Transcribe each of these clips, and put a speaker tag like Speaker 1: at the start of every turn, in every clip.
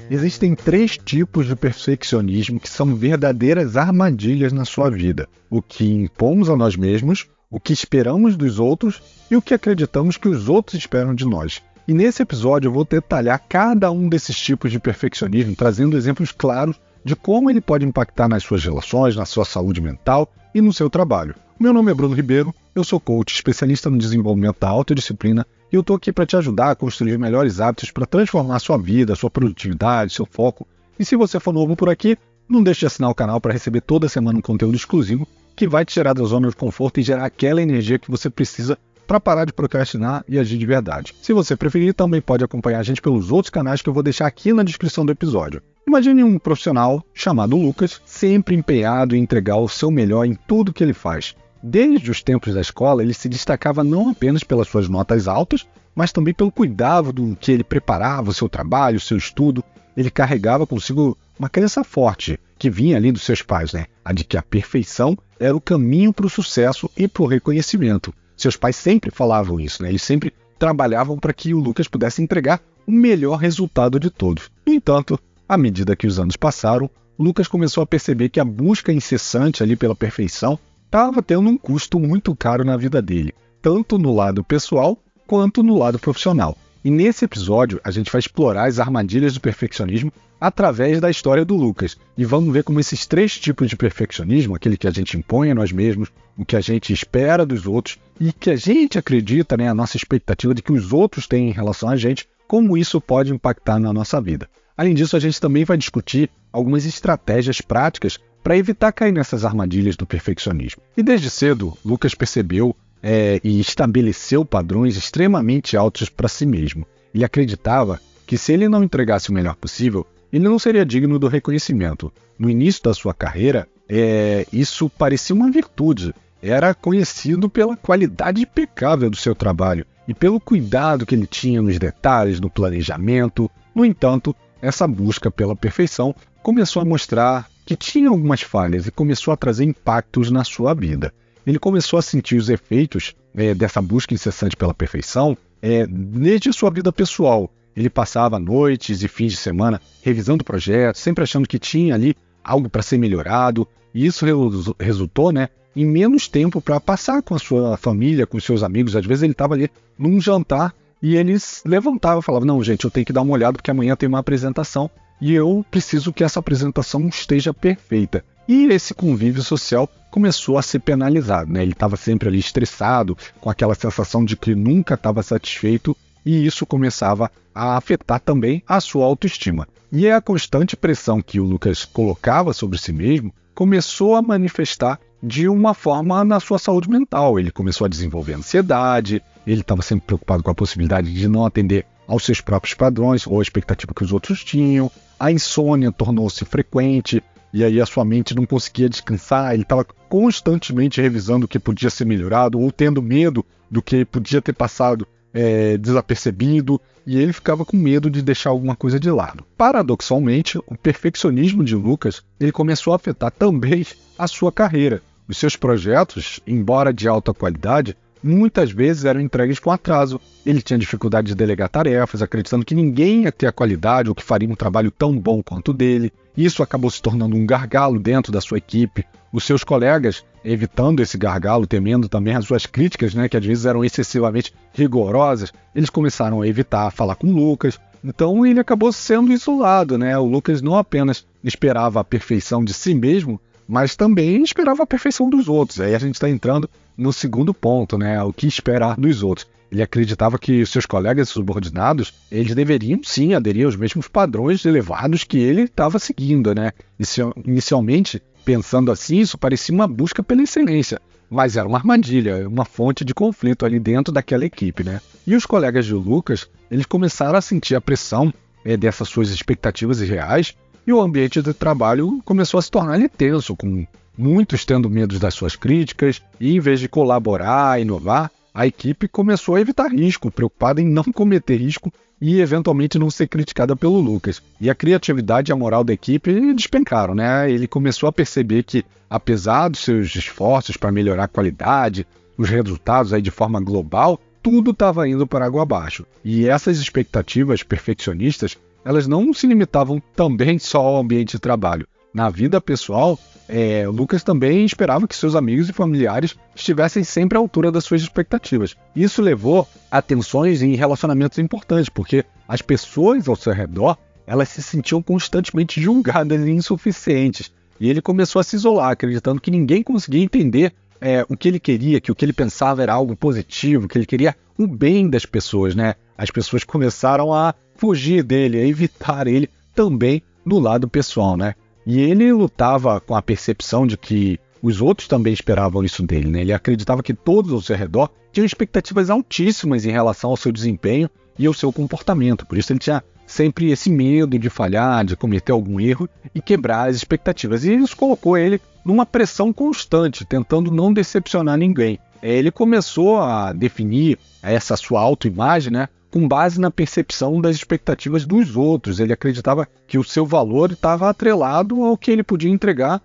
Speaker 1: Existem 3 tipos de perfeccionismo que são verdadeiras armadilhas na sua vida: o que impomos a nós mesmos, o que esperamos dos outros e o que acreditamos que os outros esperam de nós. E nesse episódio eu vou detalhar cada um desses tipos de perfeccionismo, trazendo exemplos claros de como ele pode impactar nas suas relações, na sua saúde mental e no seu trabalho. Meu nome é Bruno Ribeiro, eu sou coach, especialista no desenvolvimento da autodisciplina, e eu estou aqui para te ajudar a construir melhores hábitos para transformar a sua vida, a sua produtividade, seu foco. E se você for novo por aqui, não deixe de assinar o canal para receber toda semana um conteúdo exclusivo que vai te tirar da zona de conforto e gerar aquela energia que você precisa para parar de procrastinar e agir de verdade. Se você preferir, também pode acompanhar a gente pelos outros canais que eu vou deixar aqui na descrição do episódio. Imagine um profissional chamado Lucas, sempre empenhado em entregar o seu melhor em tudo que ele faz. Desde os tempos da escola, ele se destacava não apenas pelas suas notas altas, mas também pelo cuidado do que ele preparava, o seu trabalho, o seu estudo. Ele carregava consigo uma crença forte, que vinha ali dos seus pais, a de que a perfeição era o caminho para o sucesso e para o reconhecimento. Seus pais sempre falavam isso, eles sempre trabalhavam para que o Lucas pudesse entregar o melhor resultado de todos. No entanto, à medida que os anos passaram, o Lucas começou a perceber que a busca incessante ali pela perfeição estava tendo um custo muito caro na vida dele, tanto no lado pessoal quanto no lado profissional. E nesse episódio a gente vai explorar as armadilhas do perfeccionismo através da história do Lucas. E vamos ver como esses 3 tipos de perfeccionismo, aquele que a gente impõe a nós mesmos, o que a gente espera dos outros e que a gente acredita, a nossa expectativa de que os outros têm em relação a gente, como isso pode impactar na nossa vida. Além disso, a gente também vai discutir algumas estratégias práticas para evitar cair nessas armadilhas do perfeccionismo. E desde cedo, Lucas percebeu e estabeleceu padrões extremamente altos para si mesmo. Ele acreditava que se ele não entregasse o melhor possível, ele não seria digno do reconhecimento. No início da sua carreira, isso parecia uma virtude. Era conhecido pela qualidade impecável do seu trabalho e pelo cuidado que ele tinha nos detalhes, no planejamento. No entanto, essa busca pela perfeição começou a mostrar que tinha algumas falhas e começou a trazer impactos na sua vida. Ele começou a sentir os efeitos dessa busca incessante pela perfeição desde sua vida pessoal. Ele passava noites e fins de semana revisando projetos, sempre achando que tinha ali algo para ser melhorado, e isso resultou em menos tempo para passar com a sua família, com os seus amigos. Às vezes ele estava ali num jantar e ele levantava e falava: não, gente, eu tenho que dar uma olhada porque amanhã tem uma apresentação e eu preciso que essa apresentação esteja perfeita. E esse convívio social começou a ser penalizado, Ele estava sempre ali estressado, com aquela sensação de que nunca estava satisfeito, e isso começava a afetar também a sua autoestima. E a constante pressão que o Lucas colocava sobre si mesmo começou a manifestar de uma forma na sua saúde mental. Ele começou a desenvolver ansiedade, ele estava sempre preocupado com a possibilidade de não atender aos seus próprios padrões ou a expectativa que os outros tinham. A insônia tornou-se frequente, e aí a sua mente não conseguia descansar. Ele estava constantemente revisando o que podia ser melhorado ou tendo medo do que podia ter passado desapercebido, e ele ficava com medo de deixar alguma coisa de lado. Paradoxalmente, o perfeccionismo de Lucas ele começou a afetar também a sua carreira. Os seus projetos, embora de alta qualidade, muitas vezes eram entregues com atraso. Ele tinha dificuldade de delegar tarefas, acreditando que ninguém ia ter a qualidade ou que faria um trabalho tão bom quanto o dele. Isso acabou se tornando um gargalo dentro da sua equipe. Os seus colegas, evitando esse gargalo, temendo também as suas críticas, que às vezes eram excessivamente rigorosas, eles começaram a evitar falar com o Lucas. Então ele acabou sendo isolado, O Lucas não apenas esperava a perfeição de si mesmo, mas também esperava a perfeição dos outros. Aí a gente está entrando no segundo ponto, o que esperar dos outros. Ele acreditava que seus colegas subordinados, eles deveriam sim aderir aos mesmos padrões elevados que ele estava seguindo, Inicialmente, pensando assim, isso parecia uma busca pela excelência, mas era uma armadilha, uma fonte de conflito ali dentro daquela equipe, E os colegas de Lucas, eles começaram a sentir a pressão dessas suas expectativas irreais, e o ambiente de trabalho começou a se tornar tenso, com muitos tendo medo das suas críticas, e em vez de colaborar, inovar, a equipe começou a evitar risco, preocupada em não cometer risco e eventualmente não ser criticada pelo Lucas. E a criatividade e a moral da equipe despencaram, Ele começou a perceber que, apesar dos seus esforços para melhorar a qualidade, os resultados aí de forma global, tudo estava indo para água abaixo. E essas expectativas perfeccionistas, elas não se limitavam também só ao ambiente de trabalho. Na vida pessoal, o Lucas também esperava que seus amigos e familiares estivessem sempre à altura das suas expectativas. Isso levou a tensões em relacionamentos importantes, porque as pessoas ao seu redor, elas se sentiam constantemente julgadas e insuficientes. E ele começou a se isolar, acreditando que ninguém conseguia entender o que ele queria, que o que ele pensava era algo positivo, que ele queria o bem das pessoas, né? As pessoas começaram a fugir dele, a evitar ele também no lado pessoal, né? E ele lutava com a percepção de que os outros também esperavam isso dele, né? Ele acreditava que todos ao seu redor tinham expectativas altíssimas em relação ao seu desempenho e ao seu comportamento. Por isso ele tinha sempre esse medo de falhar, de cometer algum erro e quebrar as expectativas. E isso colocou ele numa pressão constante, tentando não decepcionar ninguém. Ele começou a definir essa sua autoimagem, né, com base na percepção das expectativas dos outros. Ele acreditava que o seu valor estava atrelado ao que ele podia entregar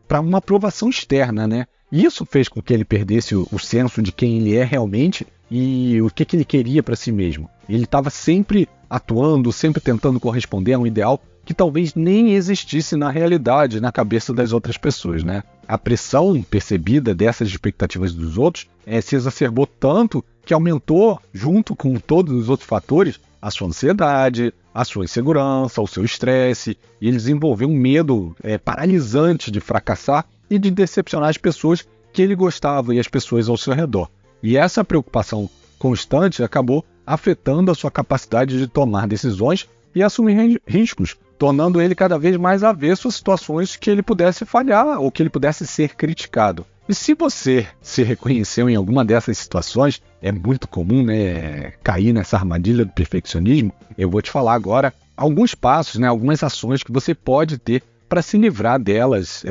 Speaker 1: para uma aprovação externa, né? Isso fez com que ele perdesse o senso de quem ele é realmente e o que ele queria para si mesmo. Ele estava sempre atuando, sempre tentando corresponder a um ideal que talvez nem existisse na realidade, na cabeça das outras pessoas, né? A pressão percebida dessas expectativas dos outros se exacerbou tanto que aumentou, junto com todos os outros fatores, a sua ansiedade, a sua insegurança, o seu estresse, e ele desenvolveu um medo paralisante de fracassar e de decepcionar as pessoas que ele gostava e as pessoas ao seu redor. E essa preocupação constante acabou afetando a sua capacidade de tomar decisões e assumir riscos, tornando ele cada vez mais avesso a situações que ele pudesse falhar ou que ele pudesse ser criticado. E se você se reconheceu em alguma dessas situações, é muito comum, né, cair nessa armadilha do perfeccionismo. Eu vou te falar agora alguns passos, né, algumas ações que você pode ter para se livrar delas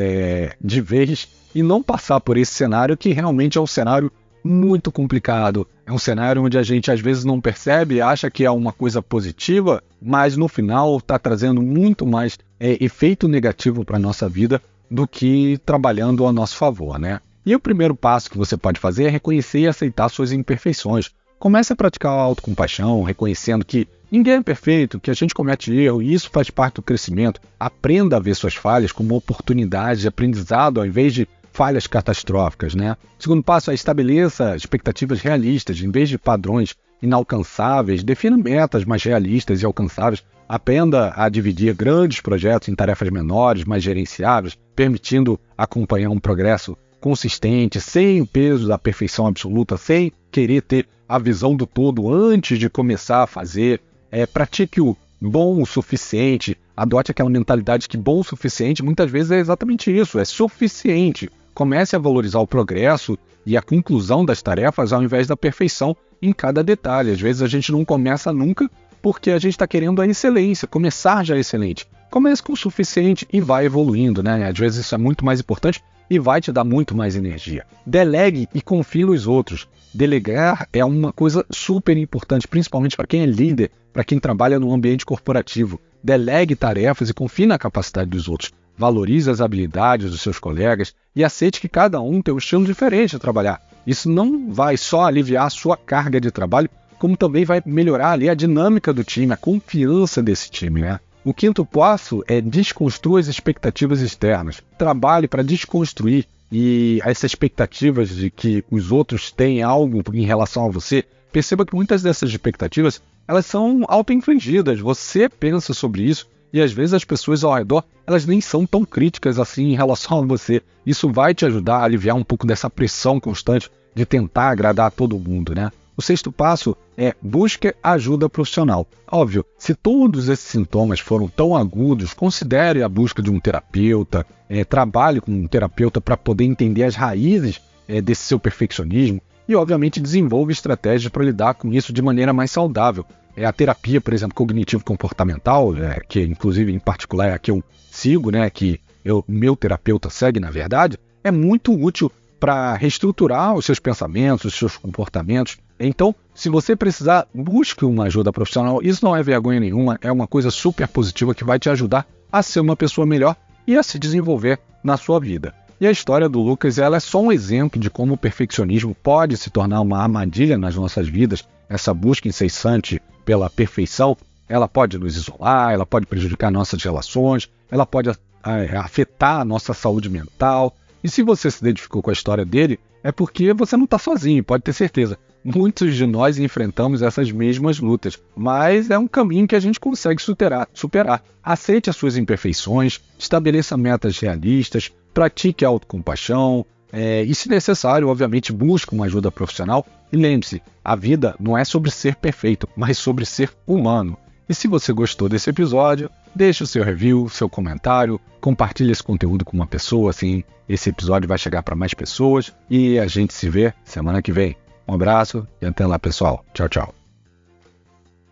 Speaker 1: de vez e não passar por esse cenário que realmente é um cenário muito complicado. É um cenário onde a gente às vezes não percebe, acha que é uma coisa positiva, mas no final está trazendo muito mais efeito negativo para a nossa vida do que trabalhando a nosso favor, né? E o primeiro passo que você pode fazer é reconhecer e aceitar suas imperfeições. Comece a praticar a autocompaixão, reconhecendo que ninguém é perfeito, que a gente comete erro e isso faz parte do crescimento. Aprenda a ver suas falhas como oportunidade de aprendizado ao invés de falhas catastróficas, né? O segundo passo é estabeleça expectativas realistas, em vez de padrões inalcançáveis, defina metas mais realistas e alcançáveis. Aprenda a dividir grandes projetos em tarefas menores, mais gerenciáveis, permitindo acompanhar um progresso consistente, sem o peso da perfeição absoluta, sem querer ter a visão do todo antes de começar a fazer. Pratique o bom o suficiente, adote aquela mentalidade que bom o suficiente muitas vezes é exatamente isso, é suficiente. Comece a valorizar o progresso e a conclusão das tarefas ao invés da perfeição em cada detalhe. Às vezes a gente não começa nunca porque a gente está querendo a excelência, começar já excelente. Comece com o suficiente e vai evoluindo, né? Às vezes isso é muito mais importante e vai te dar muito mais energia. Delegue e confie nos outros. Delegar é uma coisa super importante, principalmente para quem é líder, para quem trabalha no ambiente corporativo. Delegue tarefas e confie na capacidade dos outros. Valorize as habilidades dos seus colegas e aceite que cada um tem um estilo diferente de trabalhar. Isso não vai só aliviar a sua carga de trabalho, como também vai melhorar ali a dinâmica do time, a confiança desse time, né? O quinto passo é desconstrua as expectativas externas. Trabalhe para desconstruir e essas expectativas de que os outros têm algo em relação a você. Perceba que muitas dessas expectativas elas são auto-infligidas. Você pensa sobre isso e às vezes as pessoas ao redor elas nem são tão críticas assim em relação a você. Isso vai te ajudar a aliviar um pouco dessa pressão constante de tentar agradar a todo mundo, né? O sexto passo é busque ajuda profissional. Óbvio, se todos esses sintomas foram tão agudos, considere a busca de um terapeuta, trabalhe com um terapeuta para poder entender as raízes desse seu perfeccionismo e, obviamente, desenvolva estratégias para lidar com isso de maneira mais saudável. A terapia, por exemplo, cognitivo-comportamental, que inclusive em particular é a que eu sigo, né, que meu terapeuta segue, na verdade, é muito útil para reestruturar os seus pensamentos, os seus comportamentos. Então, se você precisar, busque uma ajuda profissional. Isso não é vergonha nenhuma, é uma coisa super positiva que vai te ajudar a ser uma pessoa melhor e a se desenvolver na sua vida. E a história do Lucas ela é só um exemplo de como o perfeccionismo pode se tornar uma armadilha nas nossas vidas. Essa busca incessante pela perfeição ela pode nos isolar, ela pode prejudicar nossas relações, ela pode afetar a nossa saúde mental. E se você se identificou com a história dele, é porque você não está sozinho, pode ter certeza. Muitos de nós enfrentamos essas mesmas lutas, mas é um caminho que a gente consegue superar. Aceite as suas imperfeições, estabeleça metas realistas, pratique a autocompaixão, e se necessário, obviamente, busque uma ajuda profissional. E lembre-se, a vida não é sobre ser perfeito, mas sobre ser humano. E se você gostou desse episódio, deixe o seu review, seu comentário, compartilhe esse conteúdo com uma pessoa, assim esse episódio vai chegar para mais pessoas e a gente se vê semana que vem. Um abraço e até lá, pessoal. Tchau, tchau.